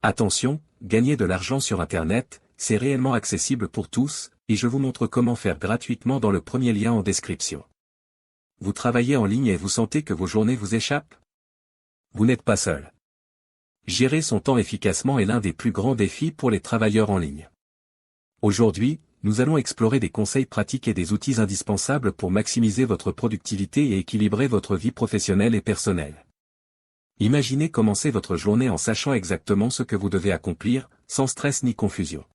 Attention, gagner de l'argent sur Internet, c'est réellement accessible pour tous, et je vous montre comment faire gratuitement dans le premier lien en description. Vous travaillez en ligne et vous sentez que vos journées vous échappent? Vous n'êtes pas seul. Gérer son temps efficacement est l'un des plus grands défis pour les travailleurs en ligne. Aujourd'hui, nous allons explorer des conseils pratiques et des outils indispensables pour maximiser votre productivité et équilibrer votre vie professionnelle et personnelle. Imaginez commencer votre journée en sachant exactement ce que vous devez accomplir, sans stress ni confusion.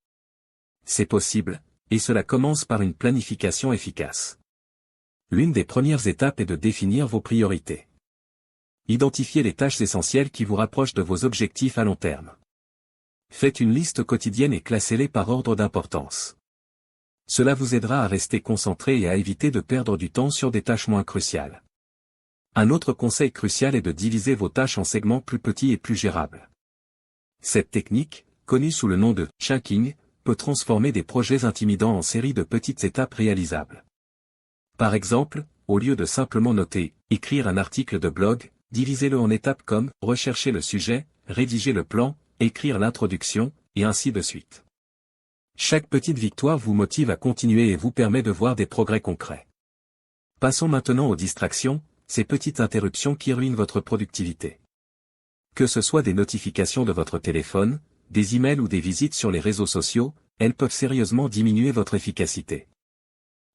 C'est possible, et cela commence par une planification efficace. L'une des premières étapes est de définir vos priorités. Identifiez les tâches essentielles qui vous rapprochent de vos objectifs à long terme. Faites une liste quotidienne et classez-les par ordre d'importance. Cela vous aidera à rester concentré et à éviter de perdre du temps sur des tâches moins cruciales. Un autre conseil crucial est de diviser vos tâches en segments plus petits et plus gérables. Cette technique, connue sous le nom de « chunking », peut transformer des projets intimidants en séries de petites étapes réalisables. Par exemple, au lieu de simplement noter « écrire un article de blog », divisez-le en étapes comme « rechercher le sujet »,« rédiger le plan »,« écrire l'introduction », et ainsi de suite. Chaque petite victoire vous motive à continuer et vous permet de voir des progrès concrets. Passons maintenant aux distractions, ces petites interruptions qui ruinent votre productivité. Que ce soit des notifications de votre téléphone, des emails ou des visites sur les réseaux sociaux, elles peuvent sérieusement diminuer votre efficacité.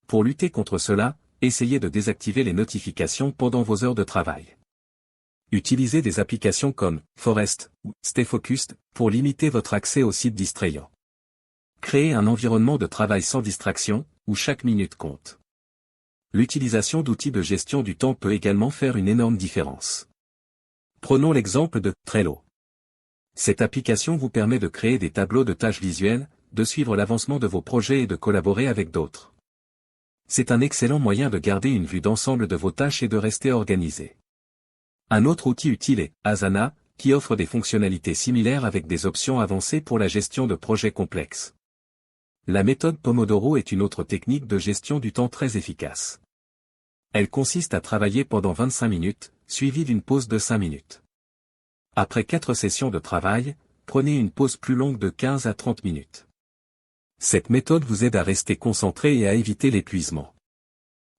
Pour lutter contre cela, essayez de désactiver les notifications pendant vos heures de travail. Utilisez des applications comme Forest ou Stay Focused pour limiter votre accès aux sites distrayants. Créez un environnement de travail sans distraction, où chaque minute compte. L'utilisation d'outils de gestion du temps peut également faire une énorme différence. Prenons l'exemple de Trello. Cette application vous permet de créer des tableaux de tâches visuelles, de suivre l'avancement de vos projets et de collaborer avec d'autres. C'est un excellent moyen de garder une vue d'ensemble de vos tâches et de rester organisé. Un autre outil utile est Asana, qui offre des fonctionnalités similaires avec des options avancées pour la gestion de projets complexes. La méthode Pomodoro est une autre technique de gestion du temps très efficace. Elle consiste à travailler pendant 25 minutes, suivie d'une pause de 5 minutes. Après 4 sessions de travail, prenez une pause plus longue de 15 à 30 minutes. Cette méthode vous aide à rester concentré et à éviter l'épuisement.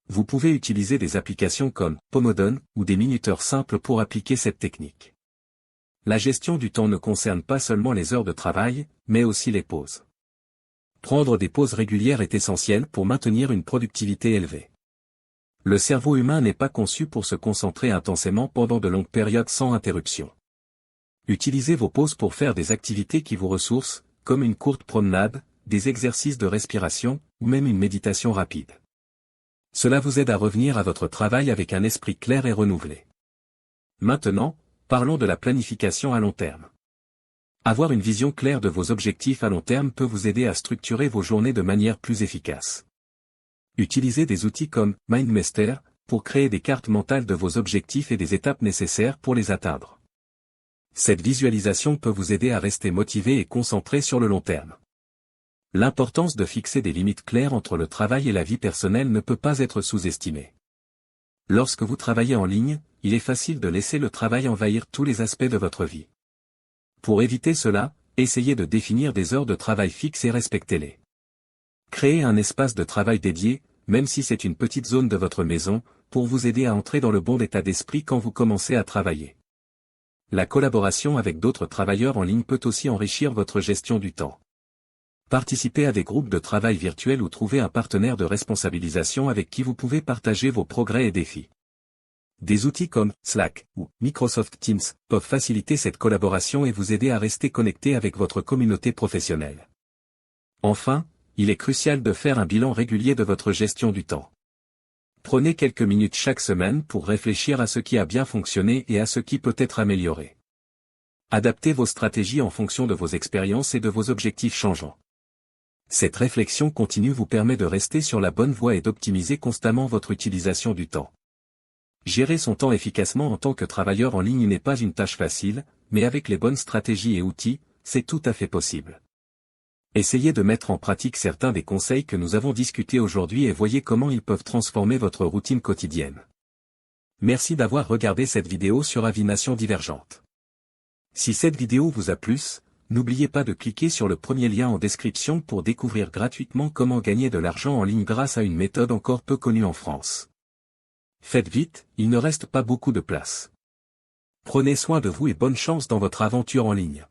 Vous pouvez utiliser des applications comme Pomodon ou des minuteurs simples pour appliquer cette technique. La gestion du temps ne concerne pas seulement les heures de travail, mais aussi les pauses. Prendre des pauses régulières est essentiel pour maintenir une productivité élevée. Le cerveau humain n'est pas conçu pour se concentrer intensément pendant de longues périodes sans interruption. Utilisez vos pauses pour faire des activités qui vous ressourcent, comme une courte promenade, des exercices de respiration, ou même une méditation rapide. Cela vous aide à revenir à votre travail avec un esprit clair et renouvelé. Maintenant, parlons de la planification à long terme. Avoir une vision claire de vos objectifs à long terme peut vous aider à structurer vos journées de manière plus efficace. Utilisez des outils comme MindMaster pour créer des cartes mentales de vos objectifs et des étapes nécessaires pour les atteindre. Cette visualisation peut vous aider à rester motivé et concentré sur le long terme. L'importance de fixer des limites claires entre le travail et la vie personnelle ne peut pas être sous-estimée. Lorsque vous travaillez en ligne, il est facile de laisser le travail envahir tous les aspects de votre vie. Pour éviter cela, essayez de définir des heures de travail fixes et respectez-les. Créez un espace de travail dédié, même si c'est une petite zone de votre maison, pour vous aider à entrer dans le bon état d'esprit quand vous commencez à travailler. La collaboration avec d'autres travailleurs en ligne peut aussi enrichir votre gestion du temps. Participez à des groupes de travail virtuels ou trouvez un partenaire de responsabilisation avec qui vous pouvez partager vos progrès et défis. Des outils comme Slack ou Microsoft Teams peuvent faciliter cette collaboration et vous aider à rester connecté avec votre communauté professionnelle. Enfin, il est crucial de faire un bilan régulier de votre gestion du temps. Prenez quelques minutes chaque semaine pour réfléchir à ce qui a bien fonctionné et à ce qui peut être amélioré. Adaptez vos stratégies en fonction de vos expériences et de vos objectifs changeants. Cette réflexion continue vous permet de rester sur la bonne voie et d'optimiser constamment votre utilisation du temps. Gérer son temps efficacement en tant que travailleur en ligne n'est pas une tâche facile, mais avec les bonnes stratégies et outils, c'est tout à fait possible. Essayez de mettre en pratique certains des conseils que nous avons discutés aujourd'hui et voyez comment ils peuvent transformer votre routine quotidienne. Merci d'avoir regardé cette vidéo sur Avination Divergente. Si cette vidéo vous a plu, N'oubliez pas de cliquer sur le premier lien en description pour découvrir gratuitement comment gagner de l'argent en ligne grâce à une méthode encore peu connue en France. Faites vite, il ne reste pas beaucoup de place. Prenez soin de vous et bonne chance dans votre aventure en ligne.